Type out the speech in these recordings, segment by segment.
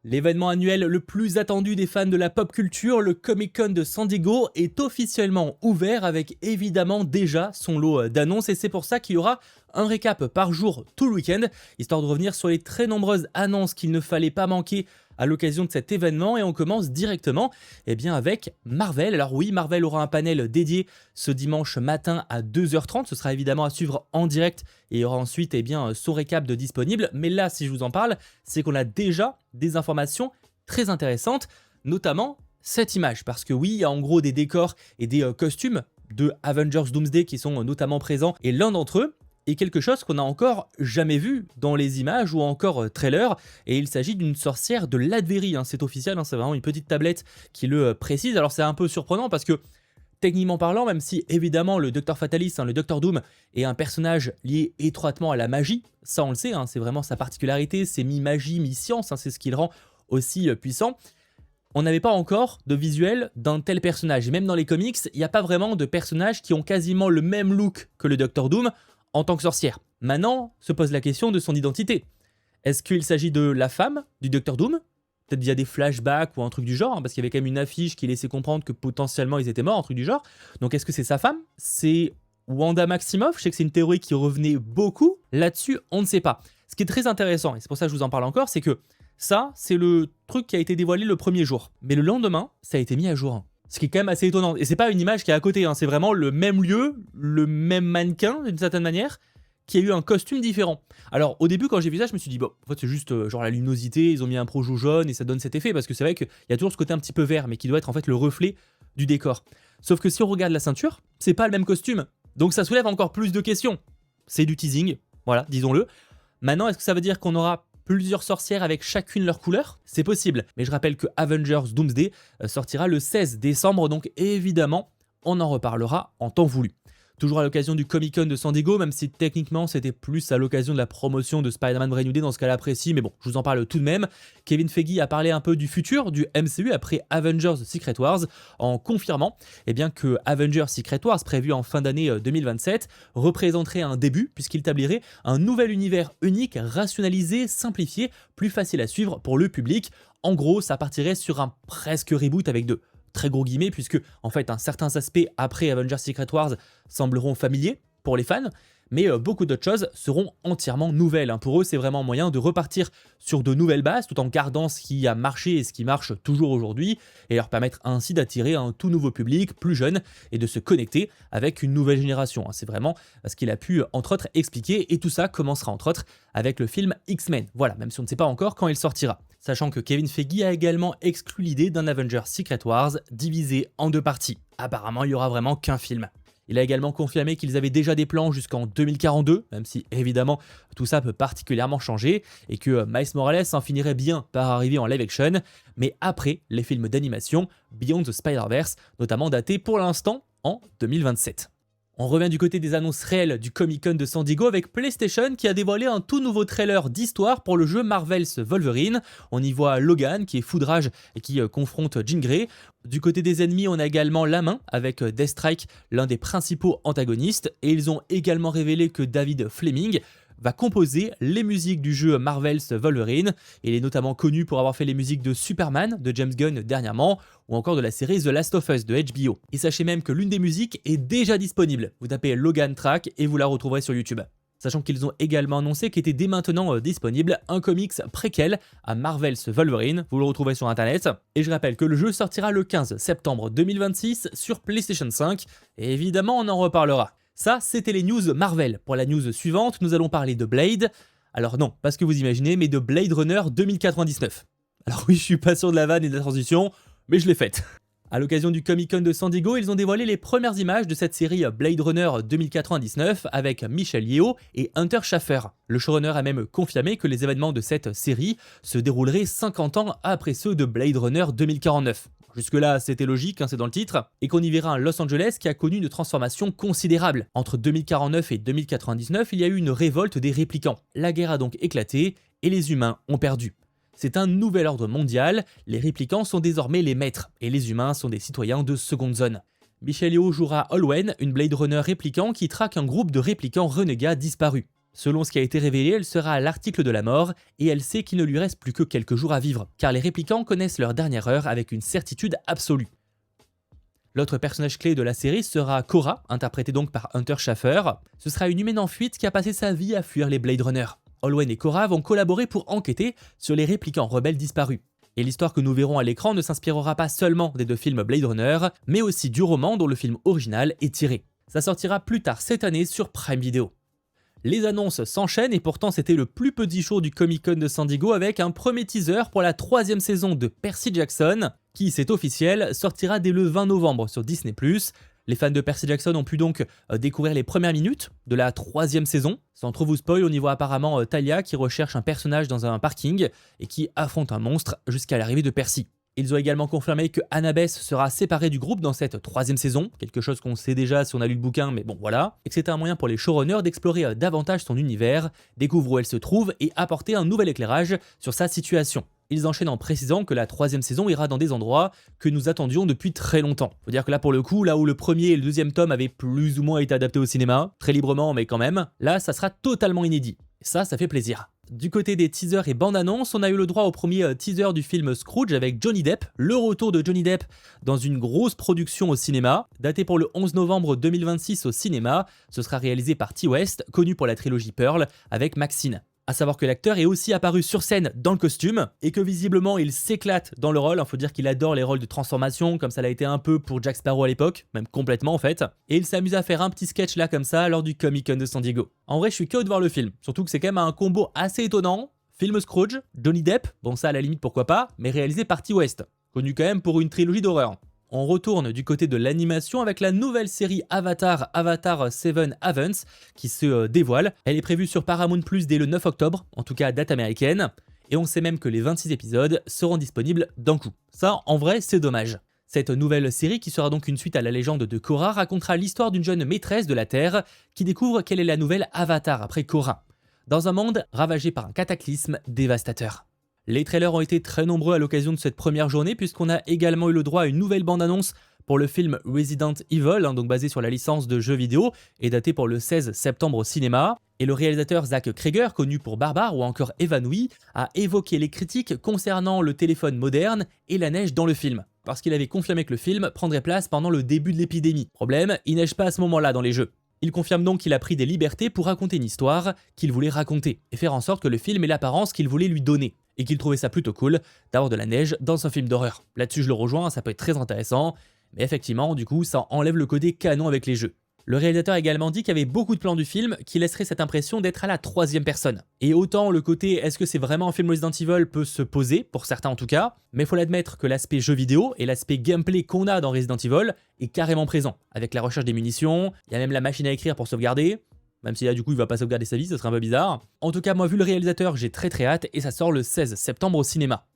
L'événement annuel le plus attendu des fans de la pop culture, le Comic-Con de San Diego, est officiellement ouvert avec évidemment déjà son lot d'annonces et c'est pour ça qu'il y aura un récap par jour tout le week-end, histoire de revenir sur les très nombreuses annonces qu'il ne fallait pas manquer à l'occasion de cet événement et on commence directement avec Marvel. Alors oui, Marvel aura un panel dédié ce dimanche matin à 2h30, ce sera évidemment à suivre en direct et il y aura ensuite son récap de disponible, mais là si je vous en parle, c'est qu'on a déjà des informations très intéressantes, notamment cette image, parce que oui, il y a en gros des décors et des costumes de Avengers Doomsday qui sont notamment présents et l'un d'entre eux est quelque chose qu'on n'a encore jamais vu dans les images ou encore trailers, et il s'agit d'une sorcière de Latverie, c'est officiel, c'est vraiment une petite tablette qui le précise. Alors c'est un peu surprenant parce que techniquement parlant, même si évidemment le Docteur Fatalis, le Docteur Doom, est un personnage lié étroitement à la magie, ça on le sait, c'est vraiment sa particularité, c'est mi-magie, mi-science, c'est ce qui le rend aussi puissant. On n'avait pas encore de visuel d'un tel personnage, et même dans les comics, il n'y a pas vraiment de personnages qui ont quasiment le même look que le Docteur Doom, en tant que sorcière. Maintenant, se pose la question de son identité. Est-ce qu'il s'agit de la femme du Docteur Doom? Peut-être via des flashbacks ou un truc du genre, parce qu'il y avait quand même une affiche qui laissait comprendre que potentiellement ils étaient morts, un truc du genre. Donc est-ce que c'est sa femme? C'est Wanda Maximoff? Je sais que c'est une théorie qui revenait beaucoup. Là-dessus, on ne sait pas. Ce qui est très intéressant, et c'est pour ça que je vous en parle encore, c'est que ça, c'est le truc qui a été dévoilé le premier jour. Mais le lendemain, ça a été mis à jour. Ce qui est quand même assez étonnant. Et c'est pas une image qui est à côté, c'est vraiment le même lieu, le même mannequin d'une certaine manière, qui a eu un costume différent. Alors au début quand j'ai vu ça, je me suis dit bon, en fait c'est juste genre la luminosité, ils ont mis un projo jaune et ça donne cet effet, parce que c'est vrai qu'il y a toujours ce côté un petit peu vert, mais qui doit être en fait le reflet du décor. Sauf que si on regarde la ceinture, c'est pas le même costume. Donc ça soulève encore plus de questions. C'est du teasing, voilà, disons-le. Maintenant, est-ce que ça veut dire qu'on aura plusieurs sorcières avec chacune leur couleur? C'est possible, mais je rappelle que Avengers Doomsday sortira le 16 décembre, donc évidemment, on en reparlera en temps voulu. Toujours à l'occasion du Comic-Con de San Diego, même si techniquement c'était plus à l'occasion de la promotion de Spider-Man Brand New Day dans ce cas-là précis, mais bon, je vous en parle tout de même. Kevin Feige a parlé un peu du futur du MCU après Avengers Secret Wars, en confirmant que Avengers Secret Wars, prévu en fin d'année 2027, représenterait un début, puisqu'il établirait un nouvel univers unique, rationalisé, simplifié, plus facile à suivre pour le public. En gros, ça partirait sur un presque reboot avec de très gros guillemets, puisque en fait certains aspects après Avengers Secret Wars sembleront familiers pour les fans, mais beaucoup d'autres choses seront entièrement nouvelles. Pour eux, c'est vraiment un moyen de repartir sur de nouvelles bases, tout en gardant ce qui a marché et ce qui marche toujours aujourd'hui, et leur permettre ainsi d'attirer un tout nouveau public, plus jeune, et de se connecter avec une nouvelle génération. C'est vraiment ce qu'il a pu, entre autres, expliquer, et tout ça commencera, entre autres, avec le film X-Men. Voilà, même si on ne sait pas encore quand il sortira. Sachant que Kevin Feige a également exclu l'idée d'un Avengers Secret Wars divisé en deux parties. Apparemment, il n'y aura vraiment qu'un film. Il a également confirmé qu'ils avaient déjà des plans jusqu'en 2042, même si évidemment tout ça peut particulièrement changer, et que Miles Morales en finirait bien par arriver en live action, mais après les films d'animation Beyond the Spider-Verse, notamment datés pour l'instant en 2027. On revient du côté des annonces réelles du Comic-Con de San Diego avec PlayStation qui a dévoilé un tout nouveau trailer d'histoire pour le jeu Marvel's Wolverine. On y voit Logan qui est foudrage et qui confronte Jean Grey. Du côté des ennemis, on a également La Main avec Deathstrike, l'un des principaux antagonistes. Et ils ont également révélé que David Fleming va composer les musiques du jeu Marvel's Wolverine. Il est notamment connu pour avoir fait les musiques de Superman de James Gunn dernièrement, ou encore de la série The Last of Us de HBO. Et sachez même que l'une des musiques est déjà disponible. Vous tapez Logan Track et vous la retrouverez sur YouTube. Sachant qu'ils ont également annoncé qu'était dès maintenant disponible un comics préquel à Marvel's Wolverine, vous le retrouvez sur internet. Et je rappelle que le jeu sortira le 15 septembre 2026 sur PlayStation 5, et évidemment on en reparlera. Ça, c'était les news Marvel. Pour la news suivante, nous allons parler de Blade. Alors non, pas ce que vous imaginez, mais de Blade Runner 2099. Alors oui, je suis pas sûr de la vanne et de la transition, mais je l'ai faite. À l'occasion du Comic-Con de San Diego, ils ont dévoilé les premières images de cette série Blade Runner 2099 avec Michelle Yeoh et Hunter Schafer. Le showrunner a même confirmé que les événements de cette série se dérouleraient 50 ans après ceux de Blade Runner 2049. Jusque-là, c'était logique, c'est dans le titre, et qu'on y verra un Los Angeles qui a connu une transformation considérable. Entre 2049 et 2099, il y a eu une révolte des réplicants. La guerre a donc éclaté et les humains ont perdu. C'est un nouvel ordre mondial, les réplicants sont désormais les maîtres, et les humains sont des citoyens de seconde zone. Michelle Yeoh jouera Olwen, une Blade Runner répliquant qui traque un groupe de réplicants renégats disparus. Selon ce qui a été révélé, elle sera à l'article de la mort et elle sait qu'il ne lui reste plus que quelques jours à vivre, car les réplicants connaissent leur dernière heure avec une certitude absolue. L'autre personnage clé de la série sera Cora, interprétée donc par Hunter Schafer. Ce sera une humaine en fuite qui a passé sa vie à fuir les Blade Runner. Olwen et Cora vont collaborer pour enquêter sur les réplicants rebelles disparus. Et l'histoire que nous verrons à l'écran ne s'inspirera pas seulement des deux films Blade Runner, mais aussi du roman dont le film original est tiré. Ça sortira plus tard cette année sur Prime Video. Les annonces s'enchaînent et pourtant c'était le plus petit show du Comic-Con de San Diego avec un premier teaser pour la 3e saison de Percy Jackson, qui, c'est officiel, sortira dès le 20 novembre sur Disney+. Les fans de Percy Jackson ont pu donc découvrir les premières minutes de la 3e saison. Sans trop vous spoil, on y voit apparemment Talia qui recherche un personnage dans un parking et qui affronte un monstre jusqu'à l'arrivée de Percy. Ils ont également confirmé que Annabeth sera séparée du groupe dans cette 3e saison, quelque chose qu'on sait déjà si on a lu le bouquin, mais bon voilà, et que c'était un moyen pour les showrunners d'explorer davantage son univers, découvrir où elle se trouve et apporter un nouvel éclairage sur sa situation. Ils enchaînent en précisant que la 3e saison ira dans des endroits que nous attendions depuis très longtemps. Faut dire que là pour le coup, là où le premier et le 2e tome avaient plus ou moins été adaptés au cinéma, très librement mais quand même, là ça sera totalement inédit. Et ça fait plaisir. Du côté des teasers et bandes annonces, on a eu le droit au premier teaser du film Scrooge avec Johnny Depp, le retour de Johnny Depp dans une grosse production au cinéma, daté pour le 11 novembre 2026 au cinéma. Ce sera réalisé par T. West, connu pour la trilogie Pearl, avec Maxine. A savoir que l'acteur est aussi apparu sur scène dans le costume et que visiblement il s'éclate dans le rôle. Faut dire qu'il adore les rôles de transformation, comme ça l'a été un peu pour Jack Sparrow à l'époque, même complètement en fait. Et il s'amuse à faire un petit sketch là comme ça lors du Comic-Con de San Diego. En vrai, je suis KO de voir le film, surtout que c'est quand même un combo assez étonnant. Film Scrooge, Johnny Depp, bon ça à la limite pourquoi pas, mais réalisé par T. West, connu quand même pour une trilogie d'horreur. On retourne du côté de l'animation avec la nouvelle série Avatar, Avatar Seven Heavens, qui se dévoile. Elle est prévue sur Paramount Plus dès le 9 octobre, en tout cas date américaine, et on sait même que les 26 épisodes seront disponibles d'un coup. Ça, en vrai, c'est dommage. Cette nouvelle série, qui sera donc une suite à la légende de Korra, racontera l'histoire d'une jeune maîtresse de la Terre qui découvre quelle est la nouvelle Avatar après Korra, dans un monde ravagé par un cataclysme dévastateur. Les trailers ont été très nombreux à l'occasion de cette première journée puisqu'on a également eu le droit à une nouvelle bande-annonce pour le film Resident Evil, donc basé sur la licence de jeux vidéo et daté pour le 16 septembre au cinéma. Et le réalisateur Zach Cregger, connu pour Barbare ou encore Évanoui, a évoqué les critiques concernant le téléphone moderne et la neige dans le film, parce qu'il avait confirmé que le film prendrait place pendant le début de l'épidémie. Problème, il neige pas à ce moment-là dans les jeux. Il confirme donc qu'il a pris des libertés pour raconter une histoire qu'il voulait raconter et faire en sorte que le film ait l'apparence qu'il voulait lui donner. Et qu'il trouvait ça plutôt cool d'avoir de la neige dans un film d'horreur. Là-dessus je le rejoins, ça peut être très intéressant, mais effectivement du coup ça enlève le côté canon avec les jeux. Le réalisateur a également dit qu'il y avait beaucoup de plans du film qui laisseraient cette impression d'être à la 3e personne. Et autant le côté est-ce que c'est vraiment un film Resident Evil peut se poser, pour certains en tout cas, mais il faut l'admettre que l'aspect jeu vidéo et l'aspect gameplay qu'on a dans Resident Evil est carrément présent, avec la recherche des munitions, il y a même la machine à écrire pour sauvegarder, même si là du coup il va pas sauvegarder sa vie, ce serait un peu bizarre. En tout cas moi vu le réalisateur j'ai très hâte et ça sort le 16 septembre au cinéma,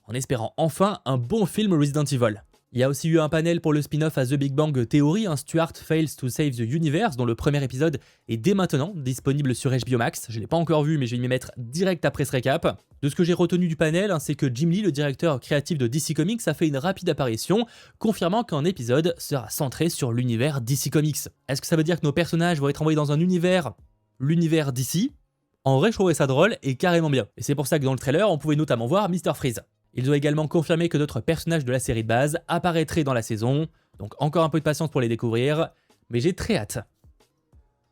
en espérant enfin un bon film Resident Evil. Il y a aussi eu un panel pour le spin-off à The Big Bang Theory, Stuart Fails to Save the Universe, dont le premier épisode est dès maintenant disponible sur HBO Max. Je ne l'ai pas encore vu mais je vais m'y mettre direct après ce récap. De ce que j'ai retenu du panel, c'est que Jim Lee, le directeur créatif de DC Comics, a fait une rapide apparition, confirmant qu'un épisode sera centré sur l'univers DC Comics. Est-ce que ça veut dire que nos personnages vont être envoyés dans un univers, l'univers DC? En vrai je trouvais ça drôle et carrément bien. Et c'est pour ça que dans le trailer on pouvait notamment voir Mr. Freeze. Ils ont également confirmé que d'autres personnages de la série de base apparaîtraient dans la saison, donc encore un peu de patience pour les découvrir, mais j'ai très hâte.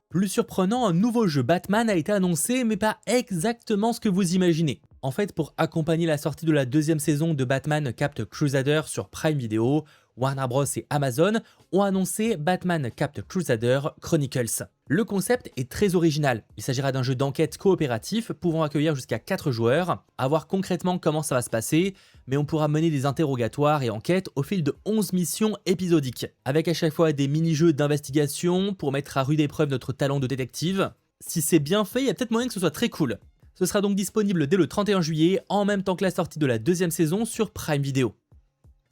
Plus surprenant, un nouveau jeu Batman a été annoncé, mais pas exactement ce que vous imaginez. En fait, pour accompagner la sortie de la 2e saison de Batman Caped Crusader sur Prime Video, Warner Bros et Amazon ont annoncé Batman Caped Crusader Chronicles. Le concept est très original. Il s'agira d'un jeu d'enquête coopératif pouvant accueillir jusqu'à 4 joueurs, à voir concrètement comment ça va se passer, mais on pourra mener des interrogatoires et enquêtes au fil de 11 missions épisodiques, avec à chaque fois des mini-jeux d'investigation pour mettre à rude épreuve notre talent de détective. Si c'est bien fait, il y a peut-être moyen que ce soit très cool. Ce sera donc disponible dès le 31 juillet, en même temps que la sortie de la 2e saison sur Prime Video.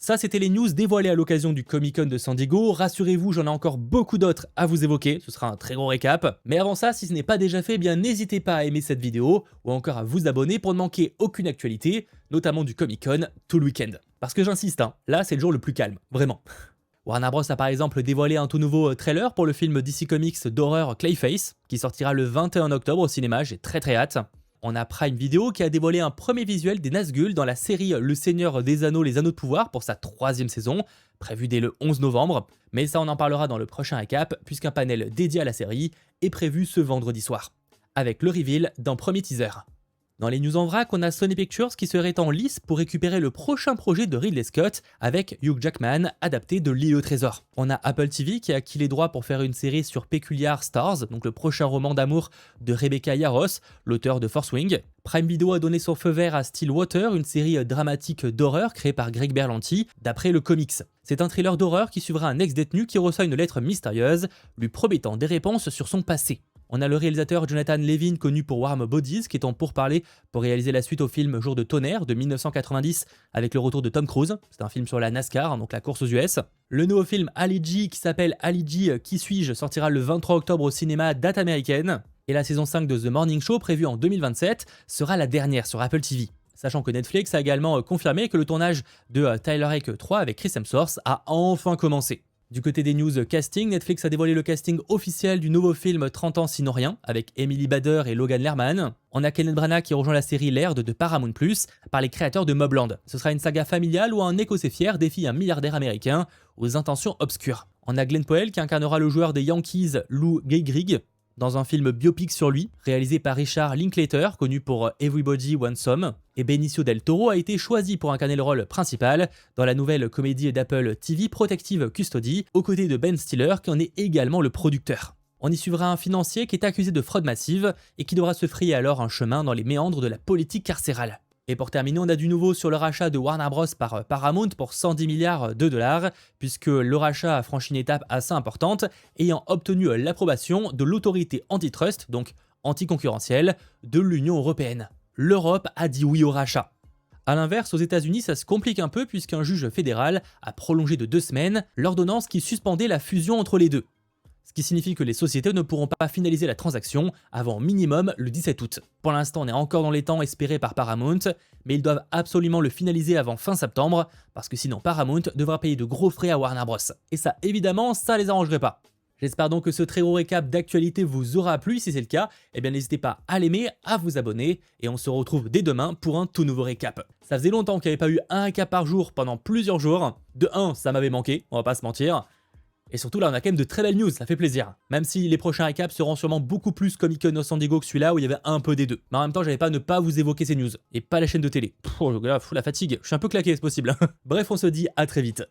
Ça, c'était les news dévoilées à l'occasion du Comic-Con de San Diego. Rassurez-vous, j'en ai encore beaucoup d'autres à vous évoquer. Ce sera un très gros récap. Mais avant ça, si ce n'est pas déjà fait, eh bien n'hésitez pas à aimer cette vidéo ou encore à vous abonner pour ne manquer aucune actualité, notamment du Comic-Con tout le week-end. Parce que j'insiste, là c'est le jour le plus calme, vraiment. Warner Bros a par exemple dévoilé un tout nouveau trailer pour le film DC Comics d'horreur Clayface, qui sortira le 21 octobre au cinéma, j'ai très hâte. On a Prime Video qui a dévoilé un premier visuel des Nazgûl dans la série Le Seigneur des Anneaux, les Anneaux de Pouvoir pour sa 3e saison, prévue dès le 11 novembre, mais ça on en parlera dans le prochain récap, puisqu'un panel dédié à la série est prévu ce vendredi soir, avec le reveal d'un premier teaser. Dans les news en vrac, on a Sony Pictures qui serait en lice pour récupérer le prochain projet de Ridley Scott avec Hugh Jackman, adapté de L'Île au Trésor. On a Apple TV qui a acquis les droits pour faire une série sur Peculiar Stars, donc le prochain roman d'amour de Rebecca Yarros, l'auteur de Force Wing. Prime Video a donné son feu vert à Stillwater, une série dramatique d'horreur créée par Greg Berlanti, d'après le comics. C'est un thriller d'horreur qui suivra un ex-détenu qui reçoit une lettre mystérieuse, lui promettant des réponses sur son passé. On a le réalisateur Jonathan Levin, connu pour Warm Bodies, qui est en pourparlers pour réaliser la suite au film Jour de tonnerre de 1990 avec le retour de Tom Cruise. C'est un film sur la NASCAR, donc la course aux US. Le nouveau film Ali G, qui s'appelle Ali G, Qui suis-je, sortira le 23 octobre au cinéma, date américaine. Et la saison 5 de The Morning Show, prévue en 2027, sera la dernière sur Apple TV. Sachant que Netflix a également confirmé que le tournage de Tyler Rake 3 avec Chris Hemsworth a enfin commencé. Du côté des news casting, Netflix a dévoilé le casting officiel du nouveau film 30 ans sinon rien, avec Emily Bader et Logan Lerman. On a Kenneth Branagh qui rejoint la série Laird de Paramount+, par les créateurs de Mobland. Ce sera une saga familiale où un Écossais fier défie un milliardaire américain aux intentions obscures. On a Glenn Powell qui incarnera le joueur des Yankees Lou Gehrig, dans un film biopic sur lui, réalisé par Richard Linklater, connu pour Everybody Wants Some, et Benicio del Toro a été choisi pour incarner le rôle principal dans la nouvelle comédie d'Apple TV Protective Custody, aux côtés de Ben Stiller qui en est également le producteur. On y suivra un financier qui est accusé de fraude massive et qui devra se frayer alors un chemin dans les méandres de la politique carcérale. Et pour terminer, on a du nouveau sur le rachat de Warner Bros par Paramount pour 110 milliards de dollars, puisque le rachat a franchi une étape assez importante, ayant obtenu l'approbation de l'autorité antitrust, donc anticoncurrentielle, de l'Union européenne. L'Europe a dit oui au rachat. A l'inverse, aux États-Unis, ça se complique un peu puisqu'un juge fédéral a prolongé de 2 semaines l'ordonnance qui suspendait la fusion entre les deux. Ce qui signifie que les sociétés ne pourront pas finaliser la transaction avant minimum le 17 août. Pour l'instant, on est encore dans les temps espérés par Paramount, mais ils doivent absolument le finaliser avant fin septembre, parce que sinon Paramount devra payer de gros frais à Warner Bros. Et ça, évidemment, ça les arrangerait pas. J'espère donc que ce très gros récap d'actualité vous aura plu. Si c'est le cas, eh bien n'hésitez pas à l'aimer, à vous abonner, et on se retrouve dès demain pour un tout nouveau récap. Ça faisait longtemps qu'il n'y avait pas eu un récap par jour pendant plusieurs jours. De 1, ça m'avait manqué, on va pas se mentir. Et surtout là on a quand même de très belles news, ça fait plaisir. Même si les prochains récaps seront sûrement beaucoup plus Comic-Con au San Diego que celui-là où il y avait un peu des deux. Mais en même temps j'avais pas à ne pas vous évoquer ces news. Et pas la chaîne de télé. La fatigue, je suis un peu claqué, c'est possible. Bref, on se dit à très vite.